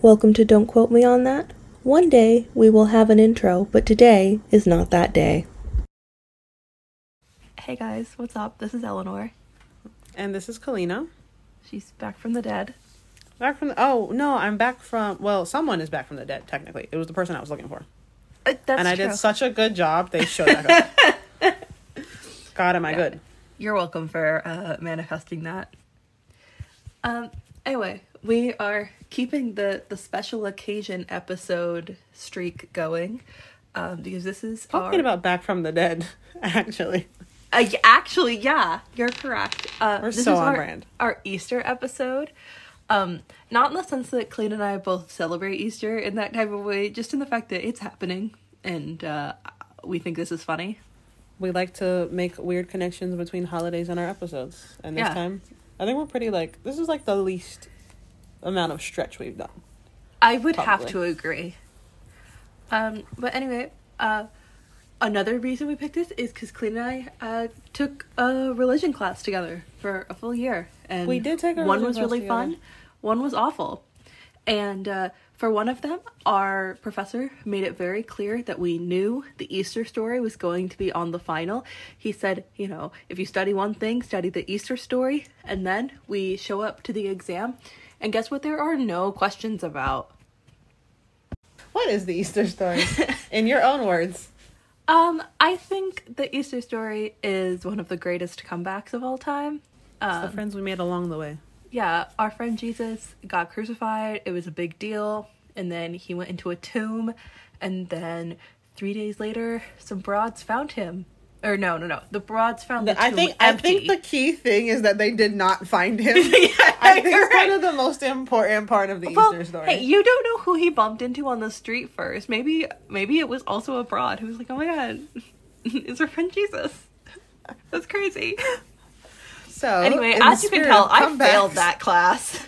Welcome to Don't Quote Me on That. One day we will have an intro, but today is not that day. Hey guys, what's up? This is Eleanor. And this is Kalina. She's back from the dead. I'm back from, well, someone is back from the dead, technically. It was the person I was looking for. That's and I true. did such a good job, they showed back up. God, am I good. You're welcome for manifesting that. Anyway, we are keeping the special occasion episode streak going, because this is talking about back from the dead, actually. Actually, yeah, you're correct. We're this so is on brand. Our Easter episode. Not in the sense that Clayton and I both celebrate Easter in that type of way, just in the fact that it's happening, and we think this is funny. We like to make weird connections between holidays in our episodes. And this time, I think we're pretty, this is, the least amount of stretch we've done. I would have to agree. But anyway, another reason we picked this is because Clayton and I took a religion class together for a full year. And we did take a one was religion really class fun, one was awful. And for one of them, our professor made it very clear that we knew the Easter story was going to be on the final. He said, if you study one thing, study the Easter story. And then we show up to the exam, and guess what there are no questions about? What is the Easter story? In your own words. I think the Easter story is one of the greatest comebacks of all time. It's the friends we made along the way. Yeah, our friend Jesus got crucified. It was a big deal. And then he went into a tomb. And then 3 days later, some broads found him. Or no. The broads found the tomb empty. I think the key thing is that they did not find him. Yeah, I think it's kind of the most important part of the Easter story. Hey, you don't know who he bumped into on the street first. Maybe it was also a broad who was like, oh my god, it's our friend Jesus. That's crazy. So, anyway, as you can tell, I failed that class.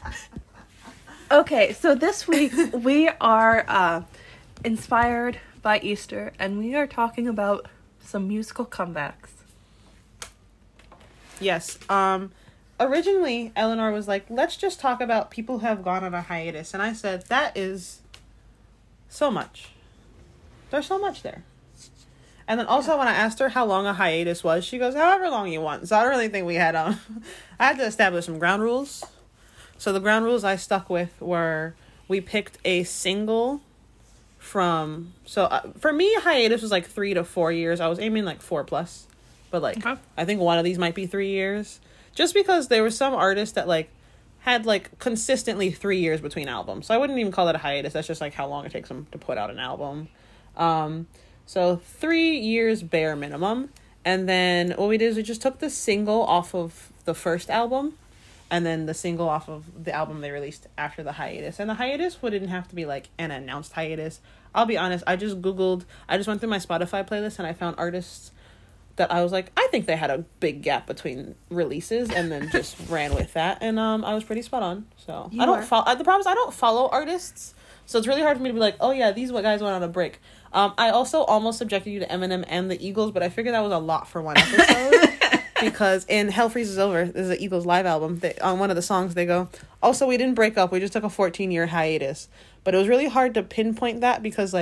Okay, so this week we are inspired by Easter, and we are talking about some musical comebacks. Yes. Originally, Eleanor was like, let's just talk about people who have gone on a hiatus. And I said, that is so much. There's so much there. And then also when I asked her how long a hiatus was, she goes, however long you want. So I don't really think we had, I had to establish some ground rules. So the ground rules I stuck with were, we picked a single from, for me, a hiatus was 3 to 4 years. I was aiming 4+. But okay. I think one of these might be 3 years. Just because there were some artists that had consistently 3 years between albums. So I wouldn't even call it a hiatus. That's just how long it takes them to put out an album. So 3 years bare minimum. And then what we did is we just took the single off of the first album. And then the single off of the album they released after the hiatus. And the hiatus wouldn't have to be an announced hiatus. I'll be honest, I just went through my Spotify playlist and I found artists that I was like, I think they had a big gap between releases, and then just ran with that. And I was pretty spot on. So the problem is I don't follow artists. So it's really hard for me to be like, oh yeah, these guys went on a break. I also almost subjected you to Eminem and the Eagles, but I figured that was a lot for one episode. Because in Hell Freezes Over, this is an Eagles live album, on one of the songs they go, also, we didn't break up, we just took a 14-year hiatus. But it was really hard to pinpoint that because,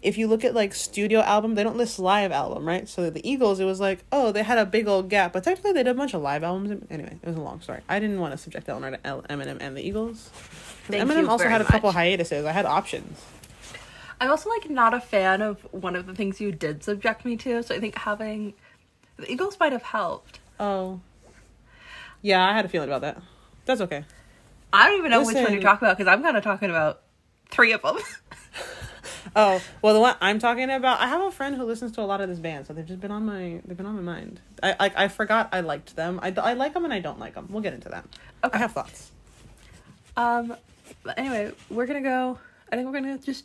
if you look at, studio album, they don't list live album, right? So the Eagles, it was oh, they had a big old gap. But technically, they did a bunch of live albums. Anyway, it was a long story. I didn't want to subject Eleanor to Eminem and the Eagles. Eminem also had a couple hiatuses. I had options. I'm also, not a fan of one of the things you did subject me to. So I think having... The Eagles might have helped. Oh. Yeah, I had a feeling about that. That's okay. I don't even know which one you're talking about, because I'm kind of talking about 3 of them. Oh, well, the one I'm talking about, I have a friend who listens to a lot of this band, so they've just been on my mind. I forgot I liked them. I like them and I don't like them. We'll get into that. Okay. I have thoughts. But anyway, we're gonna just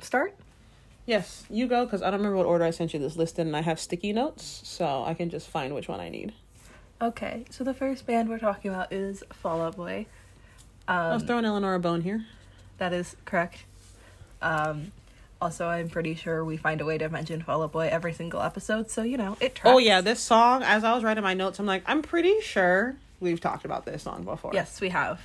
start. Yes, you go, because I don't remember what order I sent you this list in, and I have sticky notes, so I can just find which one I need. Okay, so the first band we're talking about is Fall Out Boy. I was throwing Eleanor a bone here. That is correct. Also, I'm pretty sure we find a way to mention Fall Out Boy every single episode, so, it tracks. Oh, yeah, this song, as I was writing my notes, I'm like, I'm pretty sure we've talked about this song before. Yes, we have.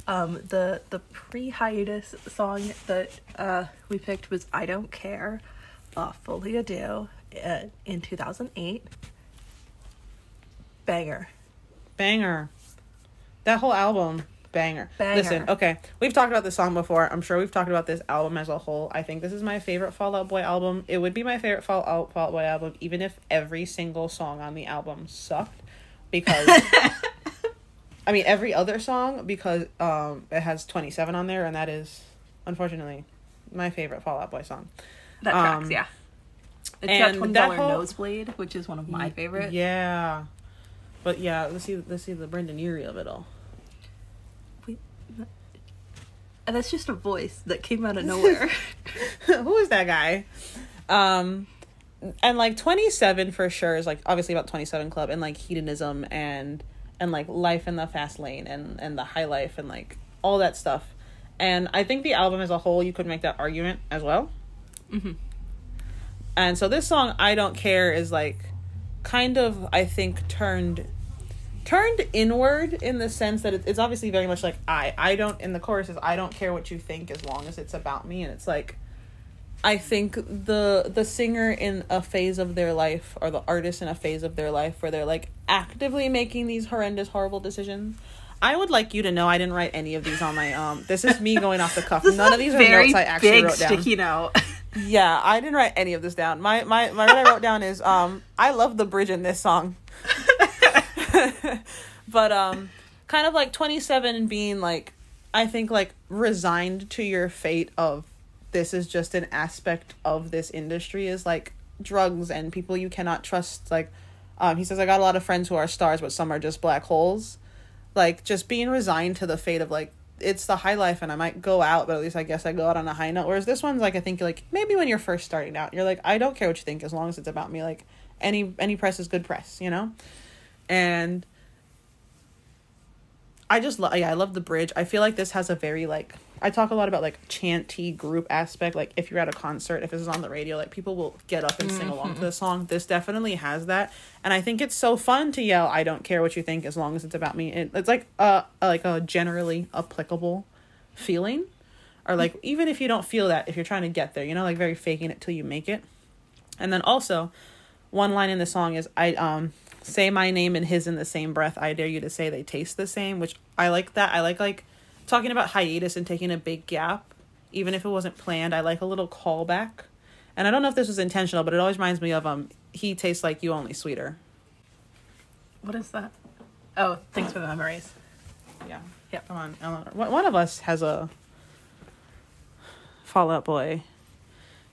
The pre-hiatus song that we picked was "I Don't Care," Folie à Deux, in 2008. Banger. Banger. That whole album, banger. Banger. Listen, okay, we've talked about this song before. I'm sure we've talked about this album as a whole. I think this is my favorite Fall Out Boy album. It would be my favorite Fall Out Boy album, even if every single song on the album sucked. Because, I mean, every other song, because it has 27 on there, and that is, unfortunately, my favorite Fall Out Boy song. That tracks, yeah. It's got $20 Nosebleed, which is one of my favorites. Yeah. But yeah, let's see the Brendan Urie of it all. Wait, and that's just a voice that came out of nowhere. Who is that guy? And like 27 for sure is like obviously about 27 Club and like hedonism and like life in the fast lane and the high life and like all that stuff. And I think the album as a whole, you could make that argument as well. Mm-hmm. And so this song, I Don't Care, is like kind of, I think, turned inward in the sense that it's obviously very much like I don't, in the chorus is I don't care what you think as long as it's about me. And it's like, I think the singer in a phase of their life, or the artist in a phase of their life where they're like actively making these horrendous, horrible decisions. I would like you to know I didn't write any of these on my this is me going off the cuff. None of these are notes I actually wrote down. Sticky note. Yeah, I didn't write any of this down. My what I wrote down is I love the bridge in this song. But kind of like 27 being like, I think like resigned to your fate of this is just an aspect of this industry, is like drugs and people you cannot trust. Like he says, I got a lot of friends who are stars, but some are just black holes. Like just being resigned to the fate of like, it's the high life and I might go out, but at least I guess I go out on a high note. Whereas this one's like, I think like maybe when you're first starting out, you're like, I don't care what you think as long as it's about me. Like any press is good press, you know? And I just I love the bridge. I feel like this has a very like, I talk a lot about like chanty group aspect. Like if you're at a concert, if this is on the radio, like people will get up and sing along to this song. This definitely has that. And I think it's so fun to yell, I don't care what you think as long as it's about me. It's like a generally applicable feeling. Or like, even if you don't feel that, if you're trying to get there, you know, like very faking it till you make it. And then also, one line in the song is, I say my name and his in the same breath. I dare you to say they taste the same, which I like that. I like talking about hiatus and taking a big gap, even if it wasn't planned. I like a little callback. And I don't know if this was intentional, but it always reminds me of He Tastes Like You, Only Sweeter. What is that? Oh, Thanks for the Memories. Yeah. Yep. Come on, Eleanor. One of us has a Fall Out Boy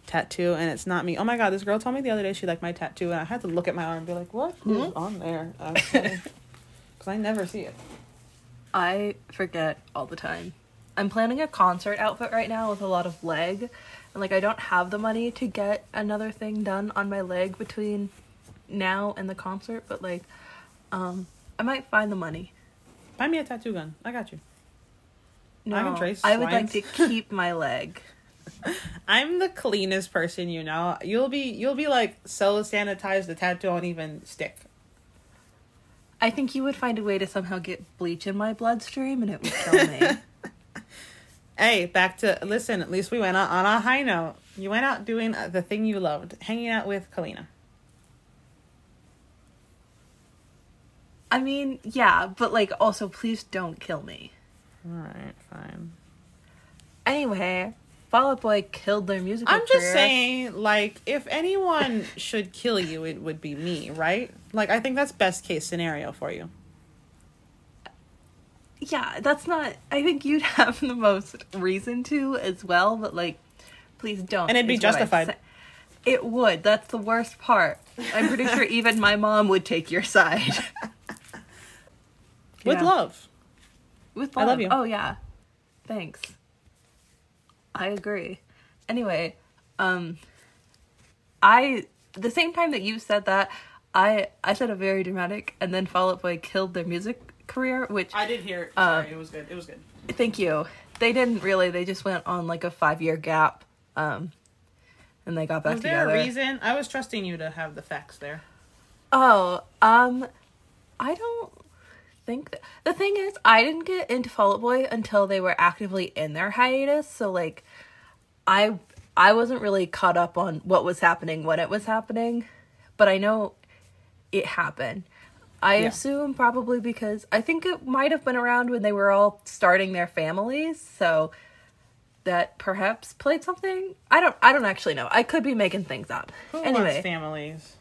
tattoo, and it's not me. Oh my god, this girl told me the other day she liked my tattoo, and I had to look at my arm and be like, what is on there? Because I never see it. I forget all the time. I'm planning a concert outfit right now with a lot of leg, and like I don't have the money to get another thing done on my leg between now and the concert, but like I might find the money. Buy me a tattoo gun. I got you. No, I can trace I would lines. like to keep my leg. I'm the cleanest person, you know. You'll be like so sanitized the tattoo won't even stick. I think you would find a way to somehow get bleach in my bloodstream and it would kill me. Hey, back to, listen, at least we went on a high note. You went out doing the thing you loved, hanging out with Kalina. I mean, yeah, but like also please don't kill me. Alright, fine. Anyway, Fall Out Boy killed their musical I'm just career. saying, like, if anyone should kill you, it would be me, right? Like, I think that's best case scenario for you. Yeah, that's not... I think you'd have the most reason to as well, but, like, please don't. And it'd be justified. It would. That's the worst part. I'm pretty sure even my mom would take your side. With love. With love. I love you. Oh, yeah. Thanks. I agree. Anyway, the same time that you said that, I said a very dramatic, and then Fall Out Boy killed their music career, which... I did hear it. Sorry, it was good. It was good. Thank you. They didn't really. They just went on like a 5-year gap, and they got back together. Was there a reason? I was trusting you to have the facts there. Oh, I don't think the thing is, I didn't get into Fall Out Boy until they were actively in their hiatus, so like I wasn't really caught up on what was happening when it was happening, but I know it happened. I assume probably because I think it might have been around when they were all starting their families, so that perhaps played something. I don't actually know. I could be making things up. Who anyway, wants families?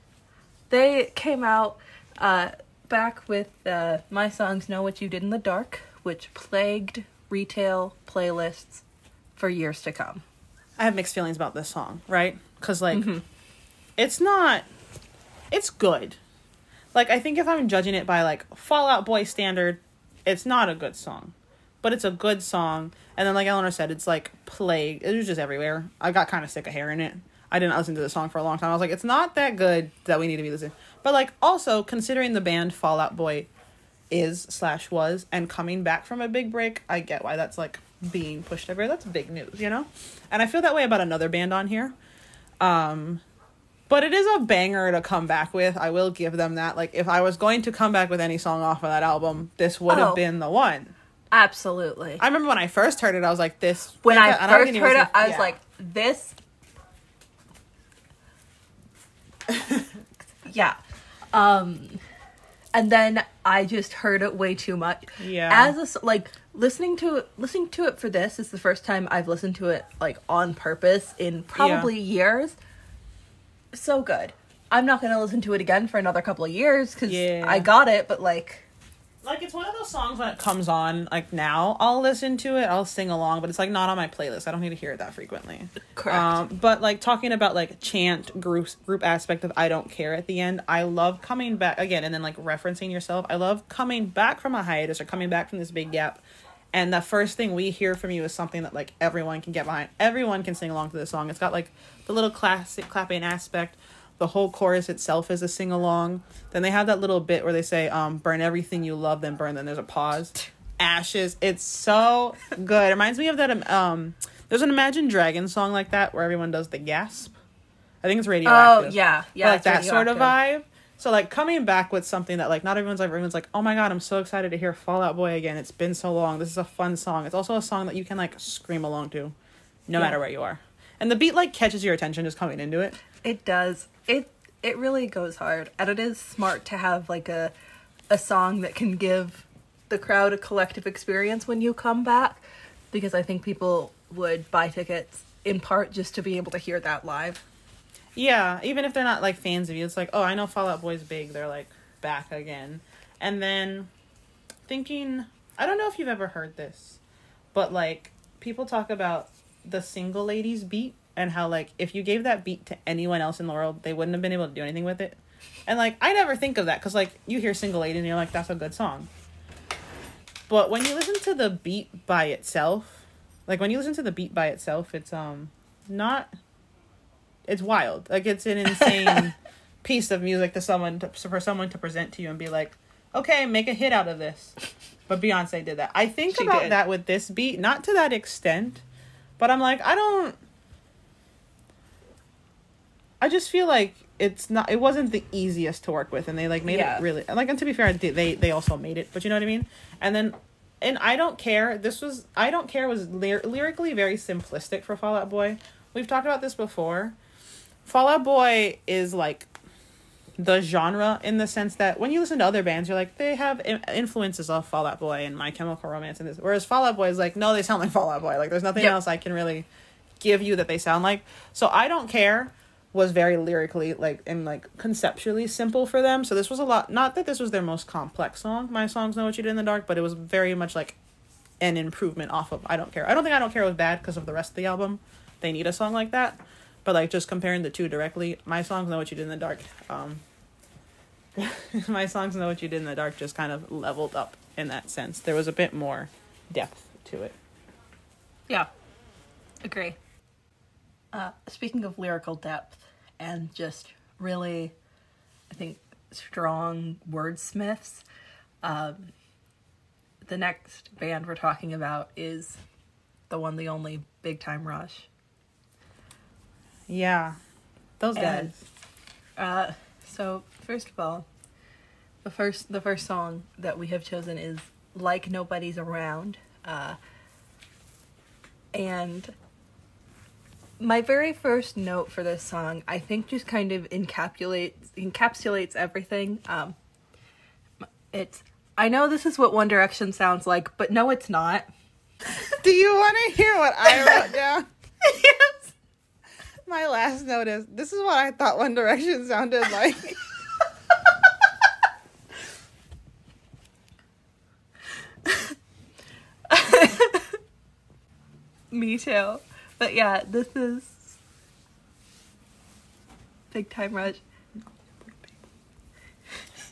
They came out back with My Songs Know What You Did in the Dark, which plagued retail playlists for years to come. I have mixed feelings about this song, right? Because, like, it's good. Like, I think if I'm judging it by, like, Fall Out Boy standard, it's not a good song. But it's a good song. And then, like Eleanor said, it's, like, plagued. It was just everywhere. I got kind of sick of hearing it. I didn't listen to the song for a long time. I was like, it's not that good that we need to be listening. But, like, also, considering the band Fall Out Boy is/was and coming back from a big break, I get why that's, like, being pushed everywhere. That's big news, you know? And I feel that way about another band on here. But it is a banger to come back with. I will give them that. Like, if I was going to come back with any song off of that album, this would have been the one. Absolutely. I remember when I first heard it, I was like, this... When I first heard it, I was like, this... yeah. And then I just heard it way too much. Yeah. Listening to it for this is the first time I've listened to it, like, on purpose in probably years. So good. I'm not going to listen to it again for another couple of years, because I got it, but, like... Like, it's one of those songs when it comes on, like, now, I'll listen to it, I'll sing along, but it's, like, not on my playlist. I don't need to hear it that frequently. Correct. But, like, talking about, like, chant, group aspect of I Don't Care at the end, I love coming back, again, and then, like, referencing yourself, I love coming back from a hiatus or coming back from this big gap, and the first thing we hear from you is something that, like, everyone can get behind. Everyone can sing along to this song. It's got, like, the little classic clapping aspect. The whole chorus itself is a sing-along. Then they have that little bit where they say, burn everything you love, then burn. Then there's a pause. Ashes. It's so good. It reminds me of that, there's an Imagine Dragons song like that where everyone does the gasp. I think it's Radioactive. Oh, yeah. Yeah, like that sort of vibe. So, like, coming back with something that, like, not everyone's like, oh my god, I'm so excited to hear Fall Out Boy again. It's been so long. This is a fun song. It's also a song that you can, like, scream along to no matter where you are. And the beat, like, catches your attention just coming into it. It does. It really goes hard. And it is smart to have, like, a song that can give the crowd a collective experience when you come back. Because I think people would buy tickets in part just to be able to hear that live. Yeah, even if they're not, like, fans of you. It's like, oh, I know Fall Out Boy's big. They're, like, back again. And then thinking, I don't know if you've ever heard this, but, like, people talk about the Single Ladies beat and how, like, if you gave that beat to anyone else in the world, they wouldn't have been able to do anything with it. And, like, I never think of that because, like, you hear Single Ladies and you're like, that's a good song. But when you listen to the beat by itself, it's not... It's wild. Like, it's an insane piece of music for someone to present to you and be like, okay, make a hit out of this. But Beyonce did that. I think about that with this beat, not to that extent, but I'm like, I just feel like it wasn't the easiest to work with, and they, like, made it really, like, and to be fair, they also made it, but you know what I mean? And then, I Don't Care, was lyrically very simplistic for Fall Out Boy. We've talked about this before. Fall Out Boy is, like, the genre in the sense that when you listen to other bands, you're like, they have influences of Fall Out Boy and My Chemical Romance and this. Whereas Fall Out Boy is like, no, they sound like Fall Out Boy. Like, there's nothing else I can really give you that they sound like. So I Don't Care was very lyrically, like, and, like, conceptually simple for them. So this was a lot, not that this was their most complex song, My Songs Know What You Did in the Dark, but it was very much, like, an improvement off of I Don't Care. I don't think I Don't Care was bad because of the rest of the album. They need a song like that. But, like, just comparing the two directly, My Songs Know What You Did in the Dark, My Songs Know What You Did in the Dark just kind of leveled up in that sense. There was a bit more depth to it. Yeah. Agree. Speaking of lyrical depth and just really, I think, strong wordsmiths, the next band we're talking about is the one, the only Big Time Rush. Yeah. Those guys. So, first of all, the first song that we have chosen is Like Nobody's Around. And my very first note for this song, I think, just kind of encapsulates everything. I know this is what One Direction sounds like, but no, it's not. Do you want to hear what I wrote down? Yes. My last note is, this is what I thought One Direction sounded like. Me too. But yeah, this is Big Time Rush.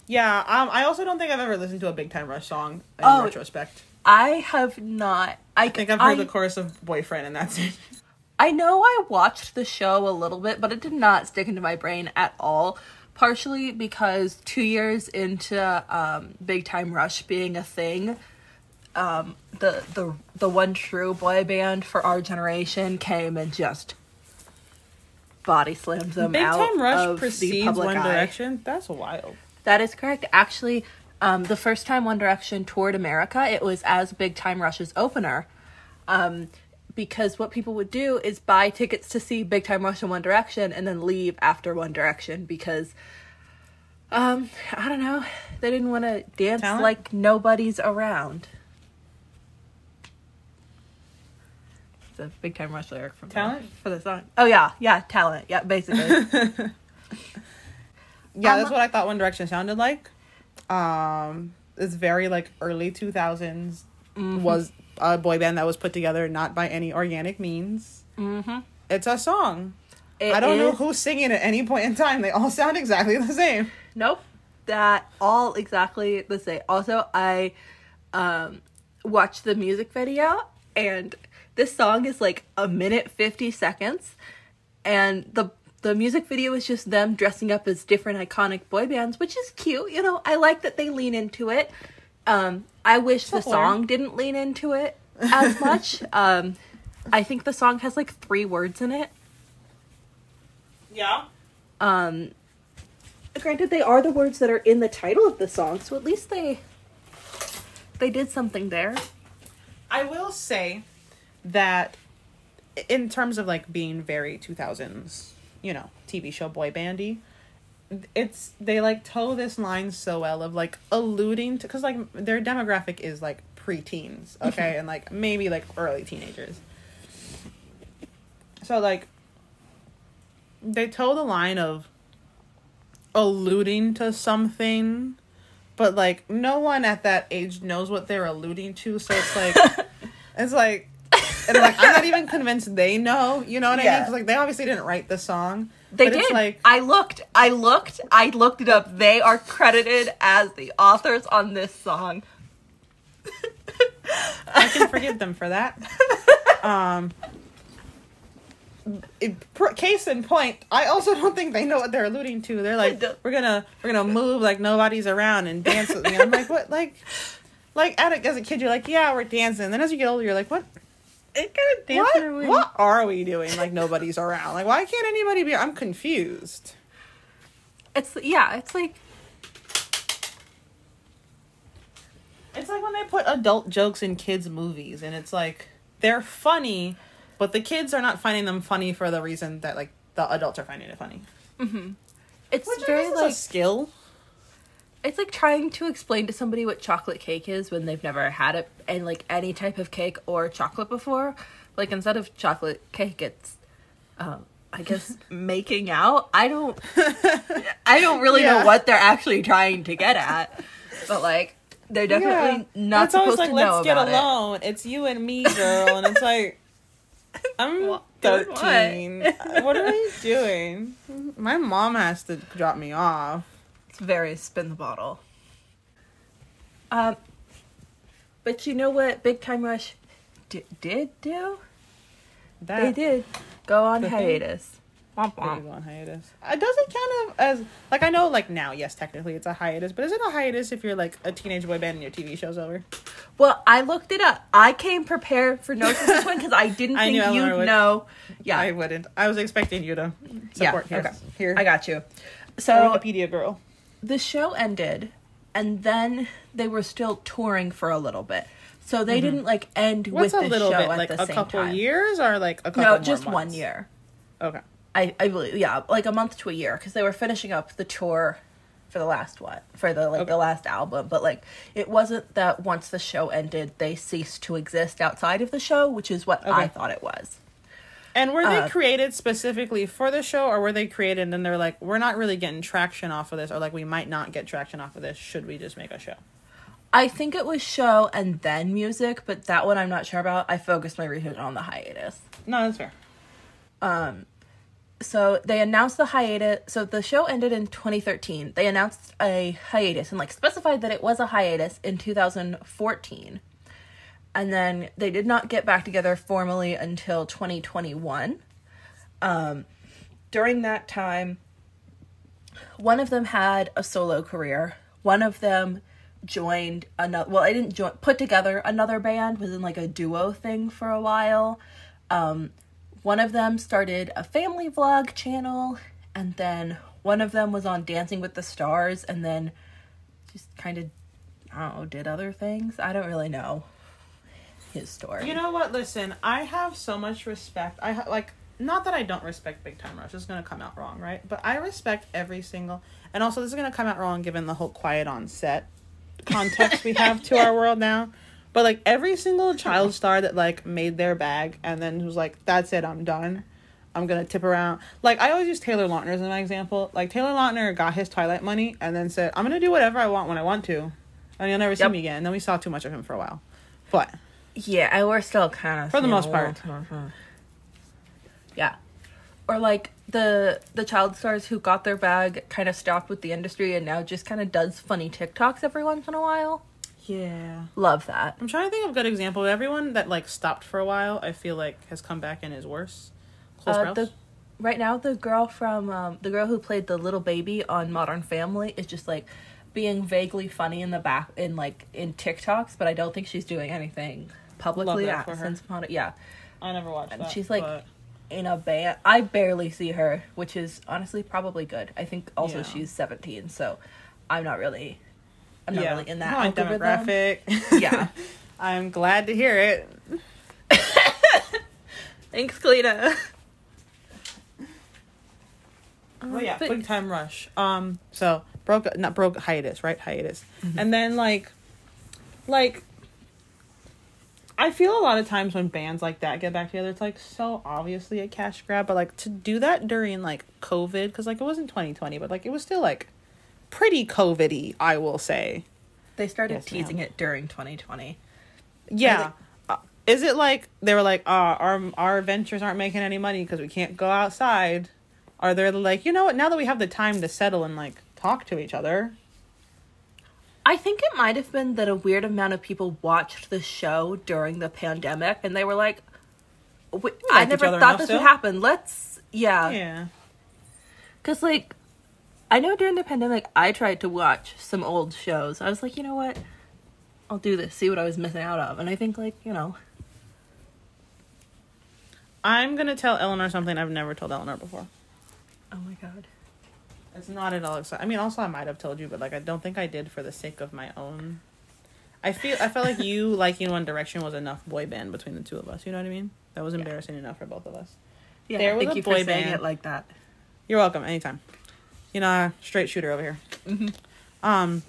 Yeah, I also don't think I've ever listened to a Big Time Rush song in retrospect. I have not. I think I've heard the chorus of Boyfriend, and that's it. I know I watched the show a little bit, but it did not stick into my brain at all. Partially because 2 years into Big Time Rush being a thing, the one true boy band for our generation came and just body slammed them Big out Time Rush of the precedes public One eye. Direction? That's wild. That is correct. Actually, the first time One Direction toured America, it was as Big Time Rush's opener. Because what people would do is buy tickets to see Big Time Rush and One Direction and then leave after One Direction because, I don't know, they didn't want to dance Talent? like nobody's around. It's a Big Time Rush lyric from Talent? for the song. Oh, yeah, Talent. Yeah, basically. Yeah, that's what I thought One Direction sounded like. It's very, like, early 2000s. Mm-hmm. Was a boy band that was put together not by any organic means. Mm-hmm. It's a song. I I don't know who's singing at any point in time. They all sound exactly the same. Nope. That all exactly the same. Also, I watched the music video, and this song is like 1:50 seconds, and the music video is just them dressing up as different iconic boy bands, which is cute. You know, I like that they lean into it. I wish the song didn't lean into it as much. I think the song has like 3 words in it. Yeah. Granted, they are the words that are in the title of the song, so at least they did something there. I will say that in terms of like being very 2000s, you know, TV show boy bandy, they like toe this line so well of like alluding to, because like their demographic is like preteens, okay, and like maybe like early teenagers. So like they toe the line of alluding to something, but like no one at that age knows what they're alluding to, so it's like and like I'm not even convinced they know, you know what I mean? Because like they obviously didn't write the song. They did. Like, I looked it up. They are credited as the authors on this song. I can forgive them for that. Case in point, I also don't think they know what they're alluding to. They're like, we're gonna move like nobody's around and dance with me. I'm like, what? Like as a kid, you're like, yeah, we're dancing. Then as you get older, you're like, what? What are we doing? Like nobody's around. Like why can't anybody be? I'm confused. It's like when they put adult jokes in kids' movies, and it's like they're funny, but the kids are not finding them funny for the reason that like the adults are finding it funny. Mm-hmm. It's Which very like a skill. It's like trying to explain to somebody what chocolate cake is when they've never had it and like any type of cake or chocolate before. Like instead of chocolate cake, it's I guess making out. I don't really know what they're actually trying to get at, but like they're definitely not supposed to know let's get about alone. It's you and me, girl, and it's like I'm 13. What are you doing? My mom has to drop me off. It's very spin the bottle. But you know what Big Time Rush did do? They did go on hiatus. Womp womp. Go on hiatus. Does it kind of as like I know like now? Yes, technically it's a hiatus, but is it a hiatus if you're like a teenage boy band and your TV show's over? Well, I looked it up. I came prepared for notes on this one because I didn't think you'd know. Yeah, I wouldn't. I was expecting you to support. Yeah, okay. Here, I got you. So Wikipedia girl. The show ended and then they were still touring for a little bit. So they didn't, like, end What's with a the little show bit? at Like the a same couple time. years or like a couple No, more just months? 1 year. Okay. I believe, yeah, like a month to a year, because they were finishing up the tour for the last one, for the, like, the last album. But, like, it wasn't that once the show ended, they ceased to exist outside of the show, which is what I thought it was. And were they created specifically for the show, or were they created and they're like, we're not really getting traction off of this, or like, we might not get traction off of this, should we just make a show? I think it was show and then music, but that one I'm not sure about. I focused my research on the hiatus. No, that's fair. So they announced the hiatus. So the show ended in 2013. They announced a hiatus and, like, specified that it was a hiatus in 2014. And then they did not get back together formally until 2021. During that time, one of them had a solo career. One of them joined another, well, I didn't join, put together another band, was in, like, a duo thing for a while. One of them started a family vlog channel, and then one of them was on Dancing with the Stars, and then just kind of, I don't know, did other things. I don't really know his story. You know what? Listen, I have so much respect. Like, not that I don't respect Big Time Rush. This is going to come out wrong, right? But I respect every single, and also this is going to come out wrong given the whole quiet on set context we have to our world now. But, like, every single child star that, like, made their bag and then was like, that's it, I'm done. I'm going to tip around. Like, I always use Taylor Lautner as an example. Like, Taylor Lautner got his Twilight money and then said, I'm going to do whatever I want when I want to. And you'll never see me again. And then we saw too much of him for a while. But yeah, and we're still kind of... For the most part. Yeah. Or, like, the child stars who got their bag kind of stopped with the industry and now just kind of does funny TikToks every once in a while. Yeah. Love that. I'm trying to think of a good example. Everyone that, like, stopped for a while, I feel like, has come back and is worse. Right now, the girl who played the little baby on Modern Family is just, like, being vaguely funny in TikToks, but I don't think she's doing anything publicly since Modern. Yeah. I never watched and that. She's, like, in a band. I barely see her, which is honestly probably good. I think also she's 17, so I'm not really in that demographic. Yeah. I'm glad to hear it. Thanks, Cleta. Well, yeah, Big Time Rush. So hiatus, right? Hiatus. Mm-hmm. And then like, I feel a lot of times when bands like that get back together, it's like so obviously a cash grab, but like to do that during like COVID, because like it wasn't 2020, but like it was still like pretty COVID-y, I will say. They started teasing it during 2020. Yeah. Is it like they were like, our ventures aren't making any money because we can't go outside? Are they like, you know what, now that we have the time to settle and like talk to each other? I think it might have been that a weird amount of people watched the show during the pandemic and they were like, I never thought this would happen. Yeah. Because, like, I know during the pandemic I tried to watch some old shows. I was like, you know what? I'll do this, see what I was missing out of. And I think, like, you know. I'm going to tell Eleanor something I've never told Eleanor before. Oh my god. It's not at all exciting. I mean, also I might have told you, but like I don't think I did for the sake of my own. I felt like you liking One Direction was enough boy band between the two of us. You know what I mean? That was embarrassing enough for both of us. Yeah, thank you for saying it like that. You're welcome. Anytime. You know, straight shooter over here. Mm-hmm.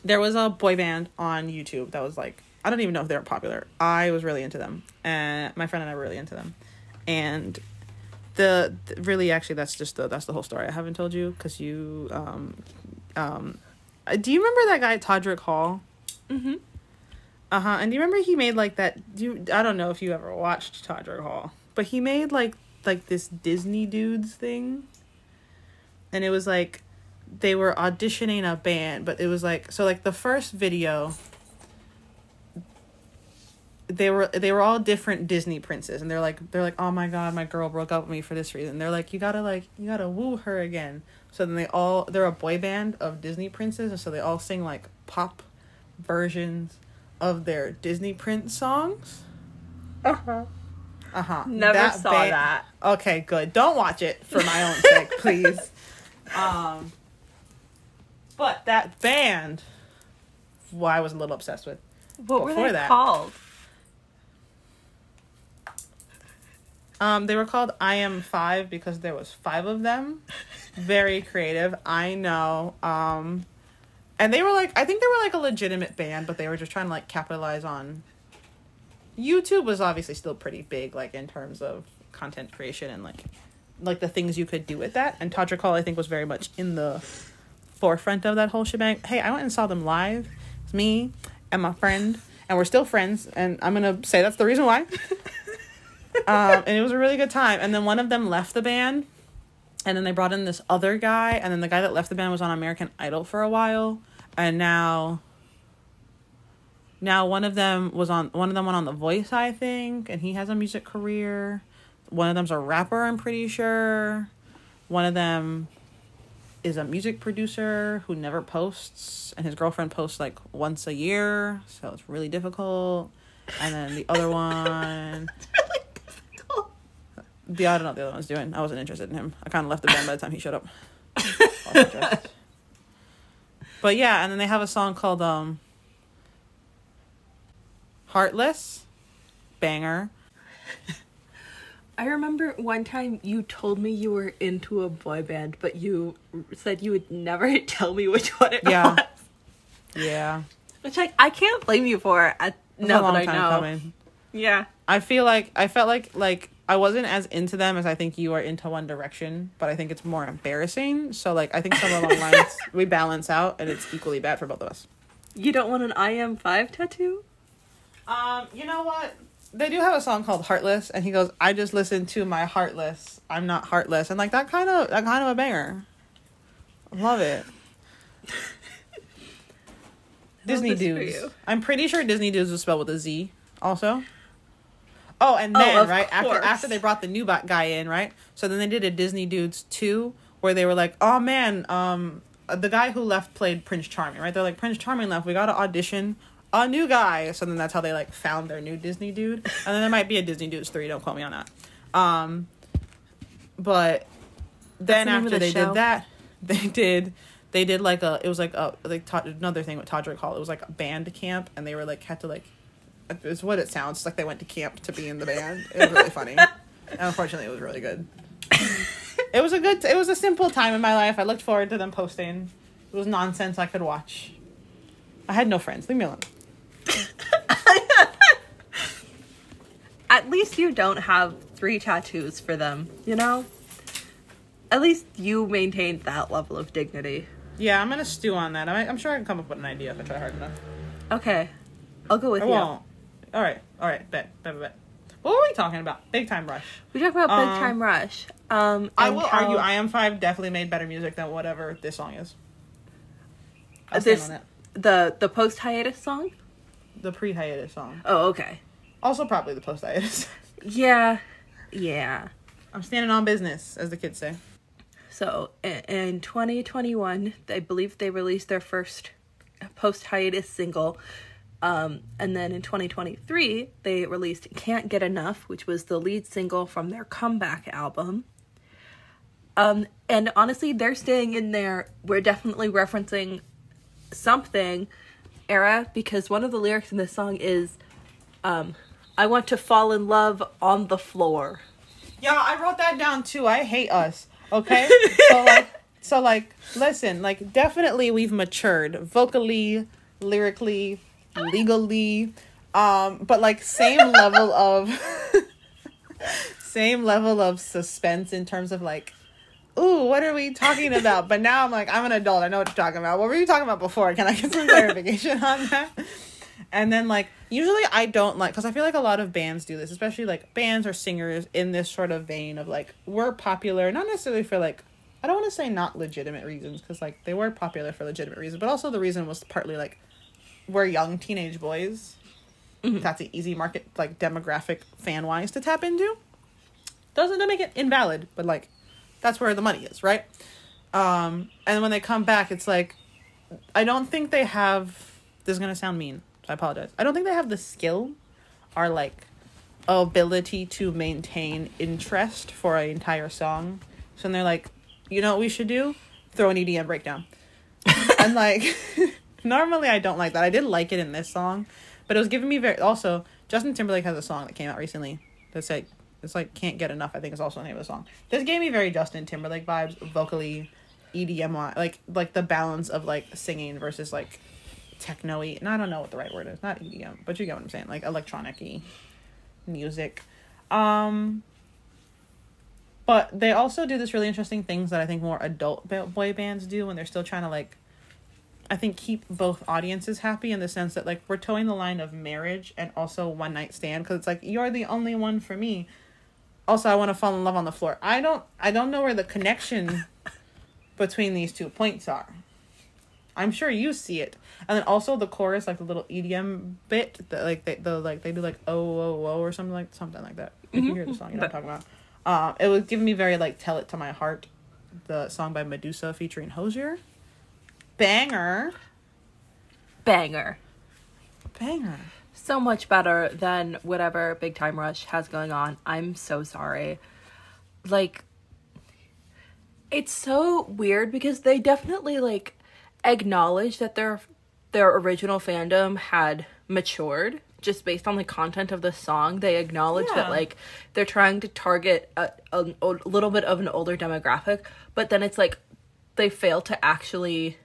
There was a boy band on YouTube that was like, I don't even know if they were popular. I was really into them, and my friend and I were really into them, and. Really, actually, that's the whole story. I haven't told you because you, do you remember that guy Todrick Hall? Mm-hmm. And do you remember he made like that? I don't know if you ever watched Todrick Hall, but he made like this Disney dudes thing, and it was like they were auditioning a band, but it was like the first video. They were all different Disney princes, and they're like, oh my god, my girl broke up with me for this reason. They're like, you gotta woo her again. So then they're a boy band of Disney princes, and so they all sing like pop versions of their Disney prince songs. Never saw that. Okay, good. Don't watch it for my own sake, please. But that band what I was a little obsessed with. What were Before they that- called? They were called I Am 5 because there was 5 of them. Very creative, I know. And they were like, I think they were like a legitimate band, but they were just trying to like capitalize on. YouTube was obviously still pretty big, like in terms of content creation and like the things you could do with that. And Todrick Hall, I think, was very much in the forefront of that whole shebang. Hey, I went and saw them live. It's me and my friend, and we're still friends. And I'm gonna say that's the reason why. And it was a really good time. And then one of them left the band, and then they brought in this other guy, and then the guy that left the band was on American Idol for a while, and now one of them went on The Voice, I think, and he has a music career. One of them's a rapper, I'm pretty sure. One of them is a music producer who never posts, and his girlfriend posts like once a year, so it's really difficult. And then the other one, I don't know what the other one's doing. I wasn't interested in him. I kind of left the band by the time he showed up. But yeah, and then they have a song called Heartless. Banger. I remember one time you told me you were into a boy band, but you said you would never tell me which one it was. Yeah. Which I can't blame you for. Now that I know. Coming. Yeah. I felt like I wasn't as into them as I think you are into One Direction, but I think it's more embarrassing. So like I think some of the lines we balance out, and it's equally bad for both of us. You don't want an I Am 5 tattoo? You know what? They do have a song called Heartless, and he goes, "I just listened to my Heartless. I'm not heartless," and like that kind of a banger. Love it. Disney Dudes. I'm pretty sure Disney Dudes was spelled with a Z. Also. Oh, and then right after they brought the new guy in, right? So then they did a Disney Dudes 2 where they were like, "Oh man, the guy who left played Prince Charming," right? They're like, "Prince Charming left. We got to audition a new guy." So then that's how they like found their new Disney dude. And then there might be a Disney Dudes 3, don't quote me on that. But then after they did that, they did like another thing with Todrick Hall. It was like a band camp, and they were like had to like, it's what it sounds like, they went to camp to be in the band. It was really funny. And unfortunately it was really good. It was a simple time in my life. I looked forward to them posting. It was nonsense I could watch. I had no friends. Leave me alone. At least you don't have 3 tattoos for them, you know? At least you maintained that level of dignity. Yeah, I'm gonna stew on that. I'm sure I can come up with an idea if I try hard enough. Okay. I'll go with you. Won't. All right. Bet. What were we talking about? Big Time Rush. We talked about Big Time Rush. I will argue I Am 5 definitely made better music than whatever this song is. I'll stand on it. The post-hiatus song? The pre-hiatus song. Oh, okay. Also probably the post-hiatus. Yeah. I'm standing on business, as the kids say. So, in 2021, I believe they released their first post-hiatus single. And then in 2023, they released Can't Get Enough, which was the lead single from their comeback album. And honestly, they're staying in there. We're definitely referencing something era, because one of the lyrics in this song is, I want to fall in love on the floor. Yeah, I wrote that down too. I hate us. Okay? So listen, like, definitely we've matured vocally, lyrically, legally, but like same level of suspense in terms of like, ooh, what are we talking about? But now I'm like, I'm an adult, I know what you're talking about. What were you talking about before? Can I get some clarification on that? And then like, usually I don't like, because I feel like a lot of bands do this, especially like bands or singers in this sort of vein of like, we're popular, not necessarily for like, I don't want to say not legitimate reasons, because like they were popular for legitimate reasons, but also the reason was partly like, we're young teenage boys. Mm-hmm. That's an easy market, like demographic fan wise to tap into. Doesn't make it invalid, but like that's where the money is, right? And when they come back, it's like, I don't think they have, this is gonna sound mean, so I apologize. I don't think they have the skill or like ability to maintain interest for an entire song. So then they're like, you know what we should do? Throw an EDM breakdown. And like Normally, I don't like that. I did like it in this song, but it was giving me very... Also, Justin Timberlake has a song that came out recently that's like... It's like Can't Get Enough, I think is also the name of the song. This gave me very Justin Timberlake vibes, vocally, EDM, like the balance of like singing versus like techno-y. And I don't know what the right word is. Not EDM, but you get what I'm saying. Like electronic-y music. But they also do this really interesting things that I think more adult boy bands do when they're still trying to like, I think, keep both audiences happy in the sense that like we're towing the line of marriage and also one night stand, because it's like, you're the only one for me. Also, I want to fall in love on the floor. I don't know where the connection between these 2 points are. I'm sure you see it. And then also the chorus, like the little EDM bit, that like they do like oh oh oh or something like that. If you hear the song, you know what I'm talking about. It was giving me very like Tell It to My Heart, the song by Medusa featuring Hozier. Banger. So much better than whatever Big Time Rush has going on. I'm so sorry. Like, it's so weird because they definitely like acknowledge that their original fandom had matured just based on the content of the song. They acknowledge that like they're trying to target a little bit of an older demographic, but then it's like they fail to actually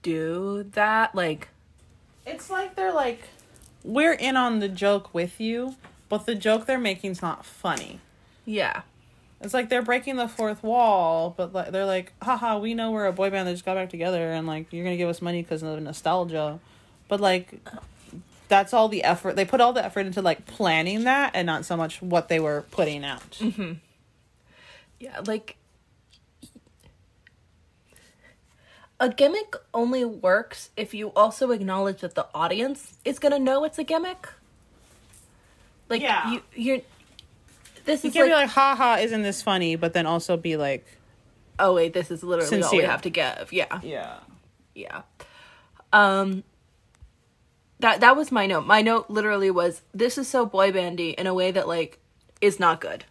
do that. Like, it's like they're like, we're in on the joke with you, but the joke they're making's not funny. Yeah. It's like they're breaking the fourth wall, but like, they're like, haha, we know we're a boy band that just got back together, and like, you're gonna give us money because of nostalgia. But like, that's all the effort. They put all the effort into like planning that and not so much what they were putting out. Mm-hmm. Yeah, like, a gimmick only works if you also acknowledge that the audience is gonna know it's a gimmick. Like, yeah. You can't be like, haha, isn't this funny? But then also be like, oh wait, this is literally sincere. all we have to give. Yeah. Yeah. That was my note. My note literally was, this is so boy bandy in a way that like is not good.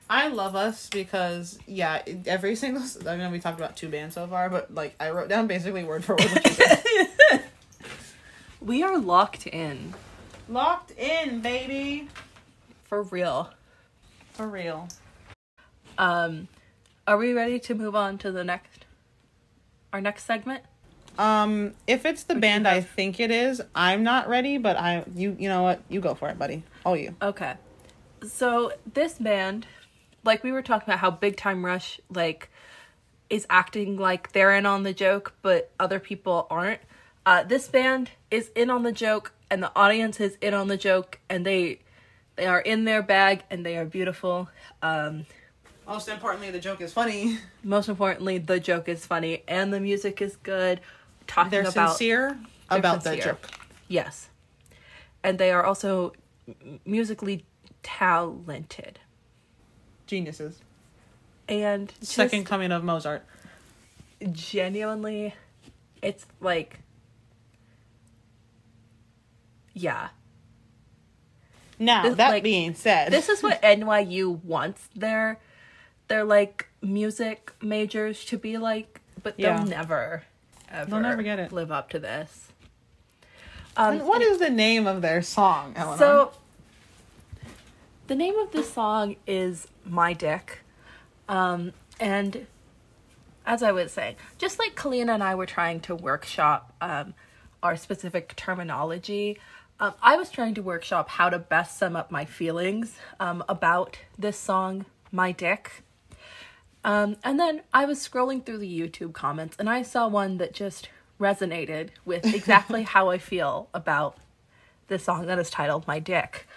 I love us because, yeah, every single... I know we talked about 2 bands so far, but, like, I wrote down basically word for word what you said. We are locked in. Locked in, baby. For real. For real. Are we ready to move on to our next segment? If it's the band I think it is, I'm not ready, but you know what? You go for it, buddy. All you. Okay. So, this band... Like, we were talking about how Big Time Rush, like, is acting like they're in on the joke, but other people aren't. This band is in on the joke, and the audience is in on the joke, and they are in their bag, and they are beautiful. Most importantly, the joke is funny. Most importantly, the joke is funny, and the music is good. They're sincere about the joke. Yes. And they are also musically talented. Geniuses. And second coming of Mozart. Genuinely, it's like, yeah. Now, that being said, this is what NYU wants their like music majors to be like, but they'll never get it. Live up to this. And what is the name of their song, Eleanor? So, the name of this song is My Dick. And as I was saying, just like Kalina and I were trying to workshop our specific terminology, I was trying to workshop how to best sum up my feelings about this song, My Dick. And then I was scrolling through the YouTube comments, and I saw one that just resonated with exactly how I feel about this song that is titled My Dick.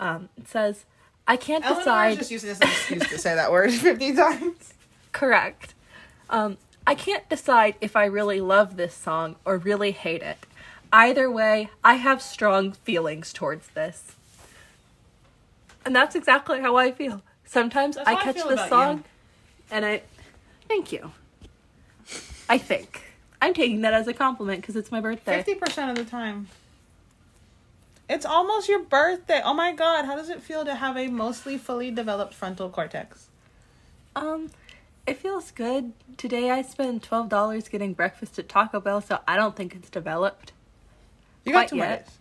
It says, I can't decide... Eleanor just using this as an excuse to say that word 50 times. Correct. I can't decide if I really love this song or really hate it. Either way, I have strong feelings towards this. And that's exactly how I feel. Sometimes I catch this song and I... Thank you. I think. I'm taking that as a compliment because it's my birthday. 50% of the time. It's almost your birthday. Oh my god, how does it feel to have a mostly fully developed frontal cortex? It feels good. Today I spent $12 getting breakfast at Taco Bell, so I don't think it's developed. You Quite got 2 more yet. days.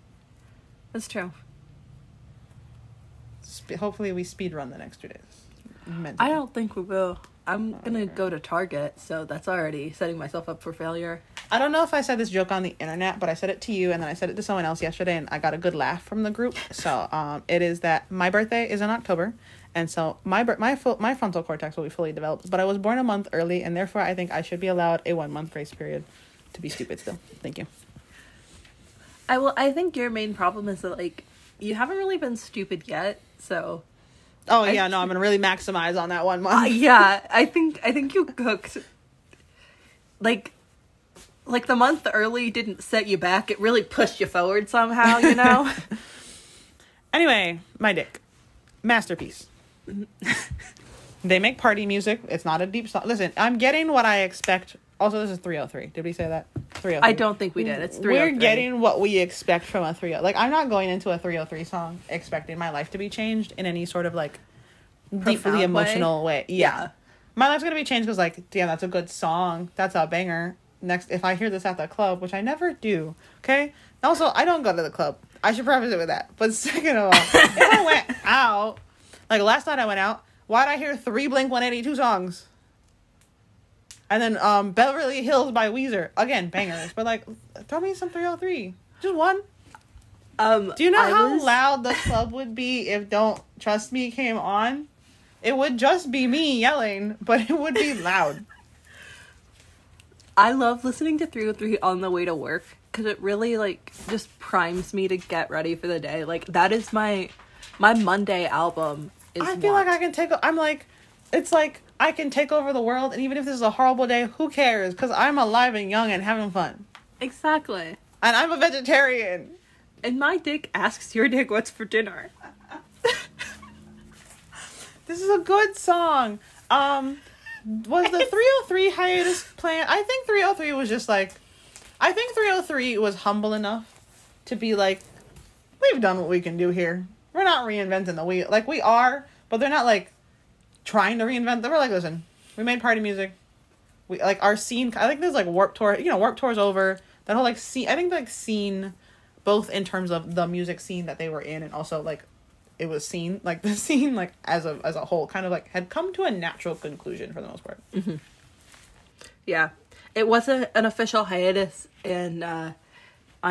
That's true. Hopefully we speed run the next 2 days. I don't think we will. I'm gonna go to Target, so that's already setting myself up for failure. I don't know if I said this joke on the internet, but I said it to you and then I said it to someone else yesterday and I got a good laugh from the group. So it is that my birthday is in October, and so my frontal cortex will be fully developed, but I was born a month early, and therefore I think I should be allowed a 1 month grace period to be stupid still. Thank you. I think your main problem is that, like, you haven't really been stupid yet, so... Oh yeah, no, I'm gonna really maximize on that 1 month. Yeah, I think you cooked. Like the month early didn't set you back. It really pushed you forward somehow, you know? Anyway, my dick. Masterpiece. They make party music. It's not a deep song. Listen, I'm getting what I expect. Also, this is 303. Did we say that? 303. I don't think we did. It's 303. We're getting what we expect from a 303. Like, I'm not going into a 303 song expecting my life to be changed in any sort of, like, deeply Profound emotional way. Yeah. My life's going to be changed because, like, damn, that's a good song. That's a banger. Next, if I hear this at the club, which I never do, okay? Also, I don't go to the club. I should preface it with that. But second of all, if I went out, like, last night I went out, why'd I hear 3 Blink-182 songs? And then Beverly Hills by Weezer. Again, bangers. But, like, throw me some 303. Just one. Do you know how loud the club would be if Don't Trust Me came on? It would just be me yelling, but it would be loud. I love listening to 303 on the way to work because it really, like, just primes me to get ready for the day. Like, that is my Monday album. I feel like I can it's like I can take over the world, and even if this is a horrible day, who cares? Because I'm alive and young and having fun. Exactly. And I'm a vegetarian. And my dick asks your dick what's for dinner. This is a good song. Was the 303 hiatus planned? I think 303 was just like... I think 303 was humble enough to be like, we've done what we can do here. We're not reinventing the wheel. Like, we are, but they're not, like, trying to reinvent. They were like, listen, we made party music. We, like, our scene... I think there's, like, Warped Tour. You know, Warped Tour's over. That whole, like, scene... I think, like, scene... Both in terms of the music scene that they were in, and also, like, it was seen, like, the scene, like, as a whole, kind of, like, had come to a natural conclusion for the most part. Mm-hmm. Yeah. It wasn't an official hiatus by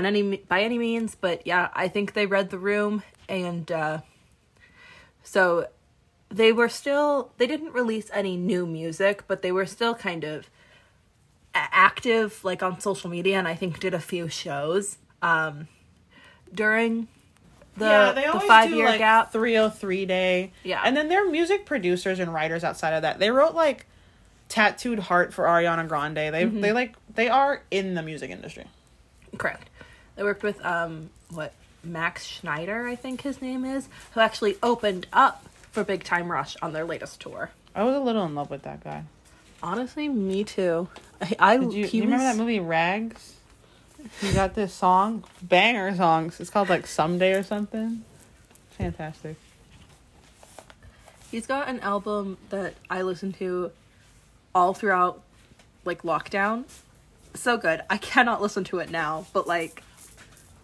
any means, but yeah, I think they read the room, and so they didn't release any new music, but they were still kind of active, like, on social media, and I think did a few shows during the 5-year like, gap. 303 day. Yeah. And then their music producers and writers outside of that, they wrote, like, Tattooed Heart for Ariana Grande. They are in the music industry. Correct. They worked with Max Schneider, I think his name is, who actually opened up for Big Time Rush on their latest tour. I was a little in love with that guy. Honestly, me too. Do you remember that movie Rags? He got this song, banger songs. It's called, like, Someday or something. Fantastic. He's got an album that I listened to all throughout, like, lockdown. So good. I cannot listen to it now, but, like...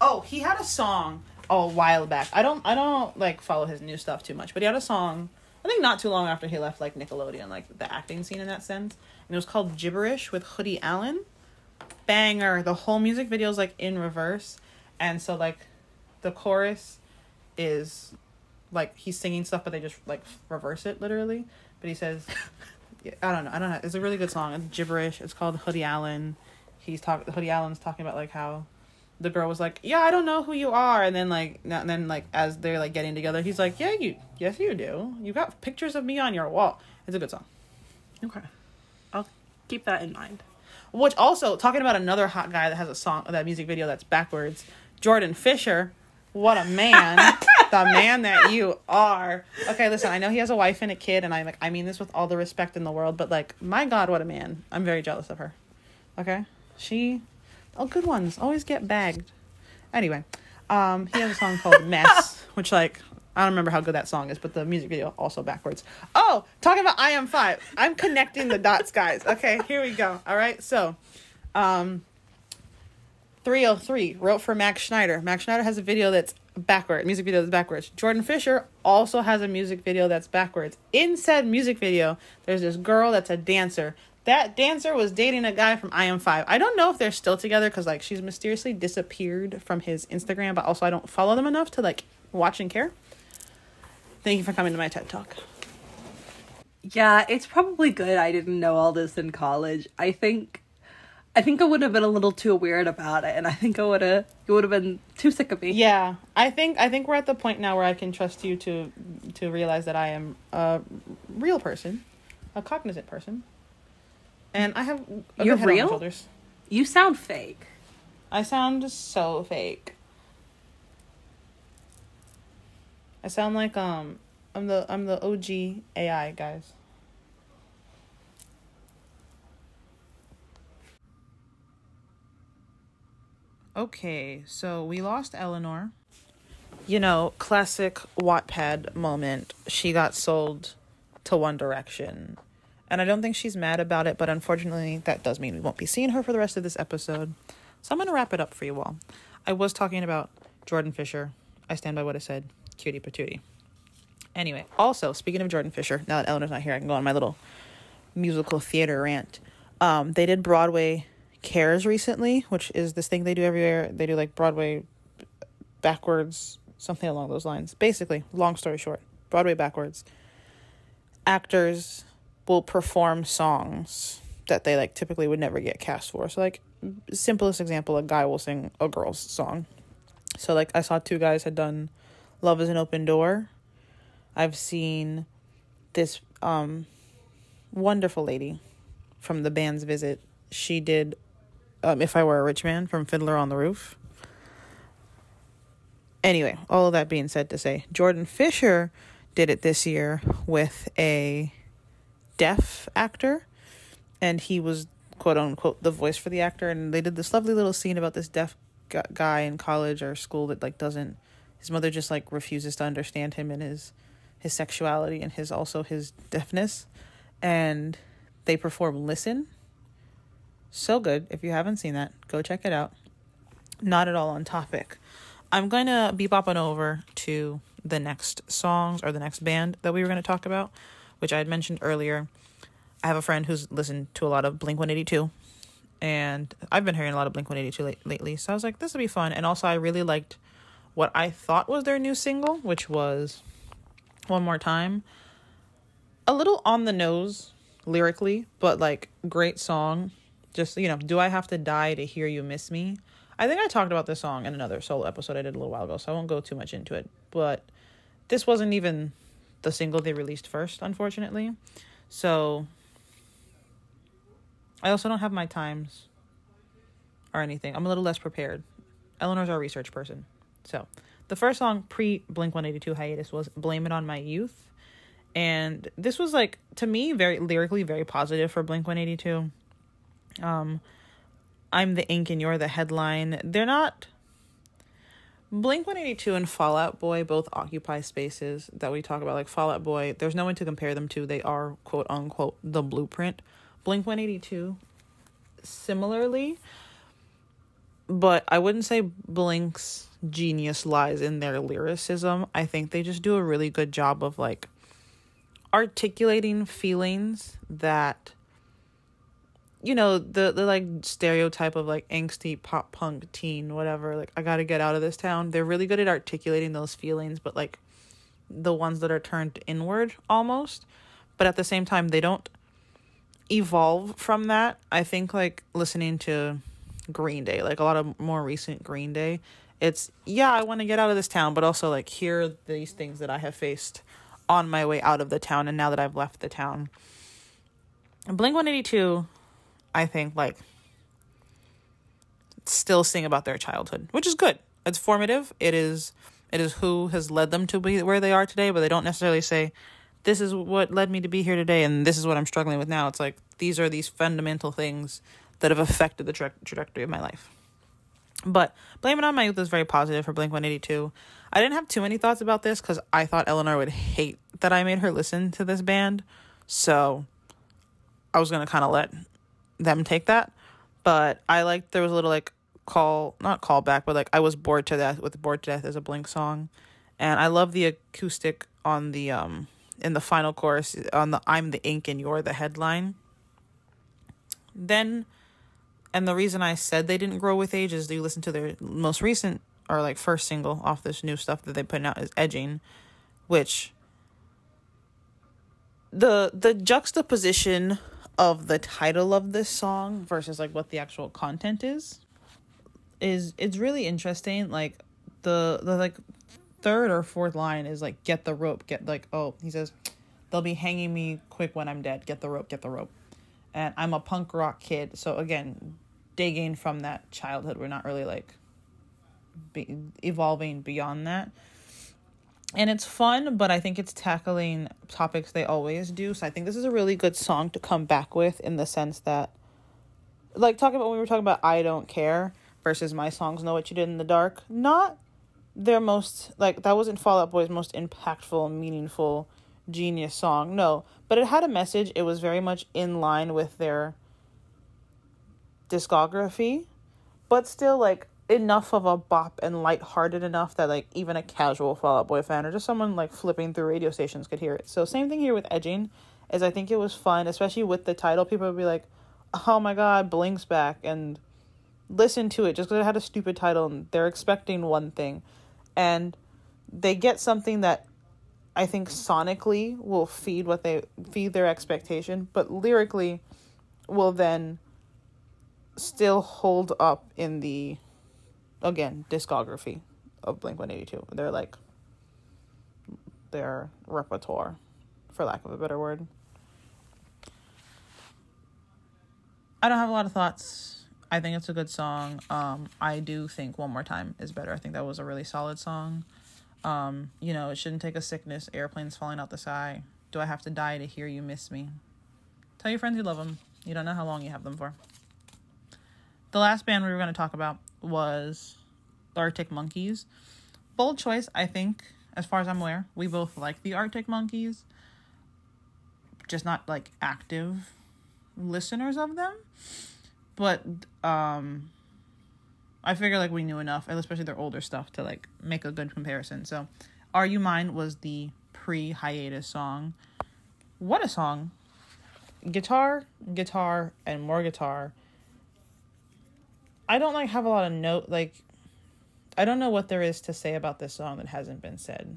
Oh, he had a song a while back. I don't like, follow his new stuff too much, but he had a song, I think not too long after he left, like, Nickelodeon, like, the acting scene in that sense. And it was called Gibberish with Hoodie Allen. Banger. The whole music video is, like, in reverse, and so, like, the chorus is, like, he's singing stuff, but they just, like, reverse it literally. But he says, I don't know. It's a really good song. It's Gibberish. It's called Hoodie Allen. Hoodie Allen's talking about, like, how the girl was like, yeah, I don't know who you are, and then, like, as they're, like, getting together, he's like, yes you do. You got pictures of me on your wall. It's a good song. Okay. I'll keep that in mind. Which also, talking about another hot guy that has a song, that music video that's backwards, Jordan Fisher. What a man. The man that you are. Okay, listen, I know he has a wife and a kid, and I mean this with all the respect in the world, but, like, my God, what a man. I'm very jealous of her. Okay? Good ones always get bagged. Anyway, he has a song called Mess, which, like, I don't remember how good that song is, but the music video also backwards. Oh, talking about I Am 5. I'm connecting the dots, guys. Okay, here we go. All right, so 303 wrote for Max Schneider. Max Schneider has a video that's music video that's backwards. Jordan Fisher also has a music video that's backwards. In said music video, there's this girl that's a dancer. That dancer was dating a guy from I Am 5. I don't know if they're still together because, like, she's mysteriously disappeared from his Instagram, but also I don't follow them enough to, like, watch and care. Thank you for coming to my TED Talk. Yeah, it's probably good I didn't know all this in college. I think I would have been a little too weird about it, and I think you would have been too sick of me. Yeah, I think we're at the point now where I can trust you to realize that I am a real person, a cognizant person, and I have a You're good head real? on my shoulders. You sound fake. I sound so fake. I sound like I'm the OG AI, guys. Okay, so we lost Eleanor. You know, classic Wattpad moment. She got sold to One Direction. And I don't think she's mad about it, but unfortunately that does mean we won't be seeing her for the rest of this episode. So I'm going to wrap it up for you all. I was talking about Jordan Fisher. I stand by what I said. Cutie patootie. Anyway, also, speaking of Jordan Fisher, now that Eleanor's not here, I can go on my little musical theater rant. They did Broadway Cares recently, which is this thing they do everywhere. They do like Broadway backwards, something along those lines. Basically, long story short, Broadway backwards. Actors will perform songs that they like typically would never get cast for. So like, simplest example, a guy will sing a girl's song. So like, I saw 2 guys had done Love is an Open Door. I've seen this wonderful lady from the band's Visit. She did If I Were a Rich Man from Fiddler on the Roof. Anyway, all of that being said to say, Jordan Fisher did it this year with a deaf actor, and he was quote unquote the voice for the actor, and they did this lovely little scene about this deaf guy in college or school that like doesn't, his mother just like refuses to understand him and his sexuality and his deafness, and they perform Listen. So good. If you haven't seen that, go check it out. Not at all on topic. I'm going to be bopping over to the next songs or the next band that we were going to talk about, which I had mentioned earlier. I have a friend who's listened to a lot of Blink-182, and I've been hearing a lot of Blink-182 lately, so I was like, this will be fun. And also I really liked what I thought was their new single, which was One More Time. A little on the nose lyrically, but like great song. Just, you know, Do I Have to Die to Hear You Miss Me? I think I talked about this song in another solo episode I did a little while ago, so I won't go too much into it. But this wasn't even the single they released first, unfortunately. So I also don't have my times or anything. I'm a little less prepared. Eleanor's our research person. So the first song pre-Blink-182 hiatus was Blame It On My Youth. And this was like, to me, very lyrically, very positive for Blink-182. I'm the ink and you're the headline. They're not... Blink-182 and Fall Out Boy both occupy spaces that we talk about. Like Fall Out Boy, there's no one to compare them to. They are, quote unquote, the blueprint. Blink-182, similarly, but I wouldn't say Blink's genius lies in their lyricism. I think they just do a really good job of like articulating feelings that, you know, the like stereotype of like angsty pop punk teen, whatever, like I gotta get out of this town. They're really good at articulating those feelings, but like the ones that are turned inward almost, but at the same time they don't evolve from that. I think like listening to Green Day, like a lot of more recent Green Day, it's, yeah, I want to get out of this town, but also like here are these things that I have faced on my way out of the town and now that I've left the town. Blink-182, I think, like, still sing about their childhood, which is good. It's formative. It is who has led them to be where they are today, but they don't necessarily say, this is what led me to be here today, and this is what I'm struggling with now. It's like, these are these fundamental things that have affected the trajectory of my life. But Blame It On My Youth is very positive for Blink-182. I didn't have too many thoughts about this because I thought Eleanor would hate that I made her listen to this band. So I was going to kind of let them take that. But I liked, there was a little like not call back, but like I was bored to death with Bored to Death as a Blink song. And I love the acoustic on the, in the final chorus on the I'm the ink and you're the headline. Then, and the reason I said they didn't grow with age is you listen to their most recent or like first single off this new stuff that they put out is Edging, which the juxtaposition of the title of this song versus like what the actual content is it's really interesting. Like the like third or fourth line is like get the rope, get like, oh, he says they'll be hanging me quick when I'm dead, get the rope, get the rope. And I'm a punk rock kid. So again, digging from that childhood, we're not really like evolving beyond that. And it's fun, but I think it's tackling topics they always do. So I think this is a really good song to come back with, in the sense that, like, talking about when we were talking about I Don't Care versus My Songs Know What You Did in the Dark, not their most, like, that wasn't Fall Out Boy's most impactful, meaningful, genius song. No, but it had a message. It was very much in line with their discography, but still, like, enough of a bop and lighthearted enough that like even a casual Fall Out Boy fan or just someone like flipping through radio stations could hear it. So same thing here with Edging, is I think it was fun, especially with the title. People would be like, oh my god, Blink's back, and listen to it just because it had a stupid title and they're expecting one thing, and they get something that I think sonically will feed their expectation, but lyrically will then still hold up in the, again, discography of Blink-182. They're like their repertoire, for lack of a better word. I don't have a lot of thoughts. I think it's a good song. I do think One More Time is better. I think that was a really solid song. It shouldn't take a sickness, airplanes falling out the sky. Do I have to die to hear you miss me? Tell your friends you love them. You don't know how long you have them for. The last band we were going to talk about was the Arctic Monkeys. Bold choice, I think, as far as I'm aware. We both like the Arctic Monkeys, just not like active listeners of them. But I figure like we knew enough, especially their older stuff, to like make a good comparison. So Are You Mine was the pre-hiatus song. What a song. Guitar, and more guitar. I don't like have a lot of I don't know what there is to say about this song that hasn't been said.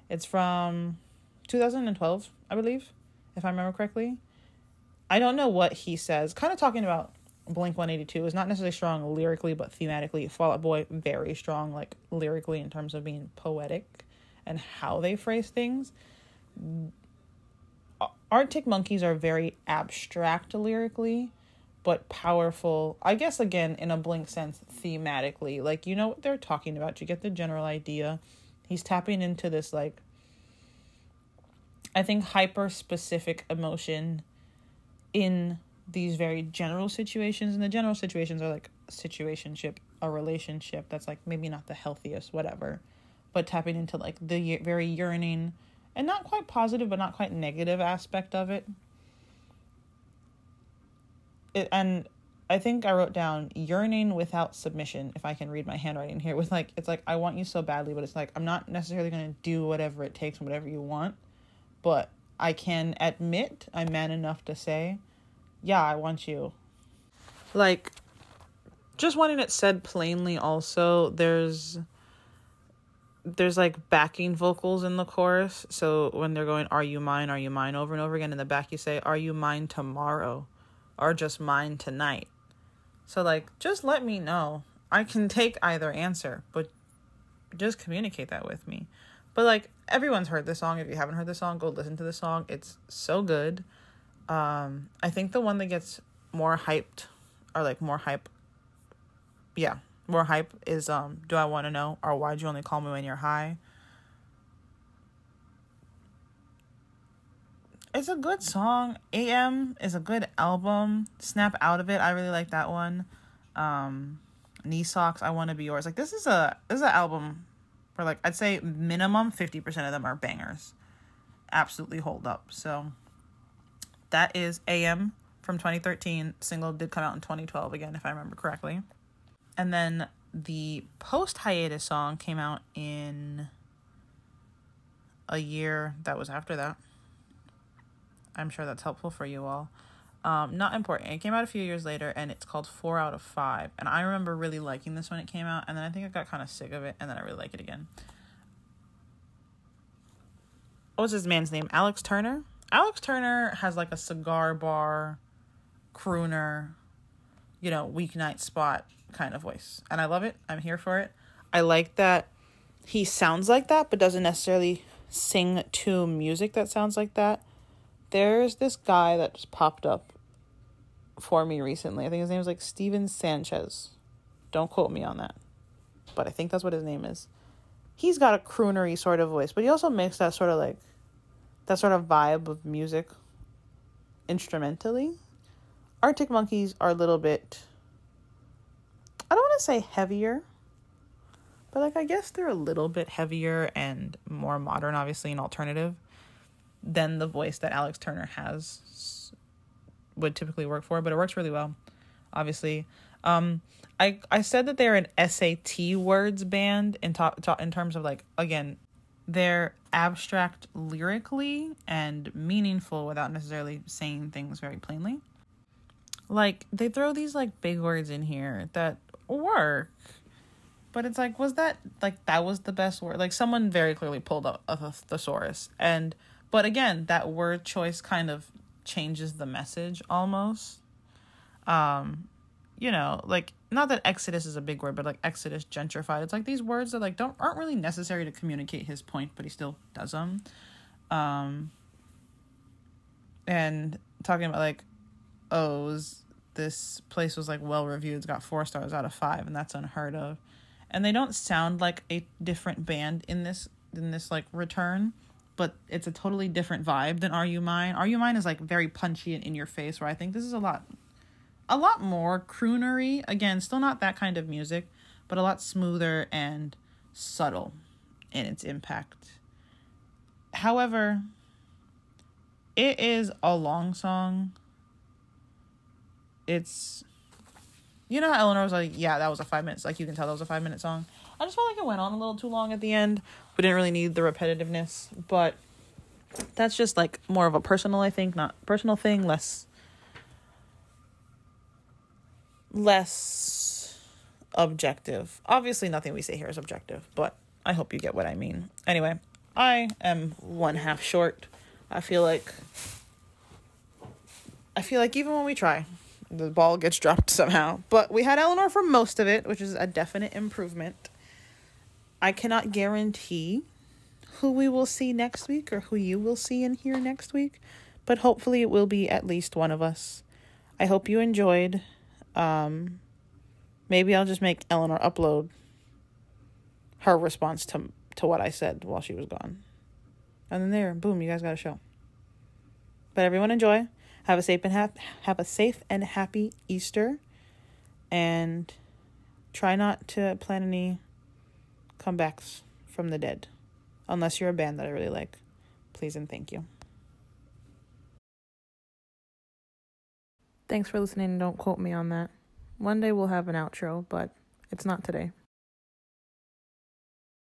It's from 2012, I believe, if I remember correctly. I don't know what he says. Kind of talking about Blink-182 is not necessarily strong lyrically, but thematically. Fall Out Boy, very strong, like, lyrically in terms of being poetic and how they phrase things. Arctic Monkeys are very abstract lyrically, but powerful, I guess, again, in a Blink sense, thematically. Like, you know what they're talking about. You get the general idea. He's tapping into this, like, I think, hyper-specific emotion in these very general situations. And the general situations are, like, a situationship, a relationship that's, like, maybe not the healthiest, whatever. But tapping into, like, the very yearning and not quite positive, but not quite negative aspect of it. And I think I wrote down yearning without submission, if I can read my handwriting here, with like, it's like, I want you so badly, but it's like, I'm not necessarily going to do whatever it takes and whatever you want, but I can admit I'm man enough to say, yeah, I want you. Like, just wanting it said plainly also, there's like backing vocals in the chorus. So when they're going, are you mine, over and over again, in the back you say, are you mine tomorrow? Or just mine tonight. So, like, just let me know. I can take either answer, but just communicate that with me. But, like, everyone's heard this song. If you haven't heard this song, go listen to the song. It's so good. I think the one that gets more hyped, or, like, more hype is, Do I Want to Know? Or Why'd You Only Call Me When You're High? It's a good song. AM is a good album. Snap Out of It, I really like that one. Knee Socks, I Want to Be Yours. Like, this is an album where, like, I'd say minimum 50% of them are bangers. Absolutely hold up. So that is AM from 2013. Single did come out in 2012 again, if I remember correctly. And then the post-hiatus song came out in a year that was after that. I'm sure that's helpful for you all. Not important. It came out a few years later, and it's called 4 out of 5. And I remember really liking this when it came out, and then I think I got kind of sick of it, and then I really like it again. What was this man's name? Alex Turner? Alex Turner has like a cigar bar, crooner, weeknight spot kind of voice. And I love it. I'm here for it. I like that he sounds like that, but doesn't necessarily sing to music that sounds like that. There's this guy that just popped up for me recently. I think his name is like Steven Sanchez. Don't quote me on that, but I think that's what his name is. He's got a croonery sort of voice, but he also makes that sort of vibe of music instrumentally. Arctic Monkeys are a little bit, I don't want to say heavier, but like, I guess they're a little bit heavier and more modern, obviously, and alternative than the voice that Alex Turner would typically work for, but it works really well, obviously. I said that they're an SAT words band in terms of, like, again, they're abstract lyrically and meaningful without necessarily saying things very plainly. Like, they throw these, like, big words in here that work, but it's like, was that, like, that was the best word? Like, someone very clearly pulled out a thesaurus, but again, that word choice kind of changes the message almost. Like, not that Exodus is a big word, but like Exodus, gentrified. It's like these words that like aren't really necessary to communicate his point, but he still does them. And talking about like, this place was like well reviewed. It's got 4 stars out of 5, and that's unheard of. And they don't sound like a different band in this like return, but it's a totally different vibe than Are You Mine. Are You Mine is like very punchy and in your face, where I think this is a lot more croonery. Again, still not that kind of music, but a lot smoother and subtle in its impact. However, it is a long song. It's, how Eleanor was like, yeah, that was a 5 minutes. Like, you can tell that was a 5-minute song. I just felt like it went on a little too long at the end. We didn't really need the repetitiveness, but that's just like more of a personal thing, less objective. Obviously, nothing we say here is objective, but I hope you get what I mean. Anyway, I am 1/2 short. I feel like even when we try, the ball gets dropped somehow. But we had Eleanor for most of it, which is a definite improvement. I cannot guarantee who we will see next week or who you will see and hear next week, but hopefully it will be at least one of us. I hope you enjoyed. Maybe I'll just make Eleanor upload her response to what I said while she was gone. And then boom, you guys got a show. But everyone enjoy. Have a safe and happy Easter, and try not to plan any comebacks from the dead, unless you're a band that I really like. Please and thank you. Thanks for listening. Don't quote me on that. One day we'll have an outro, but it's not today.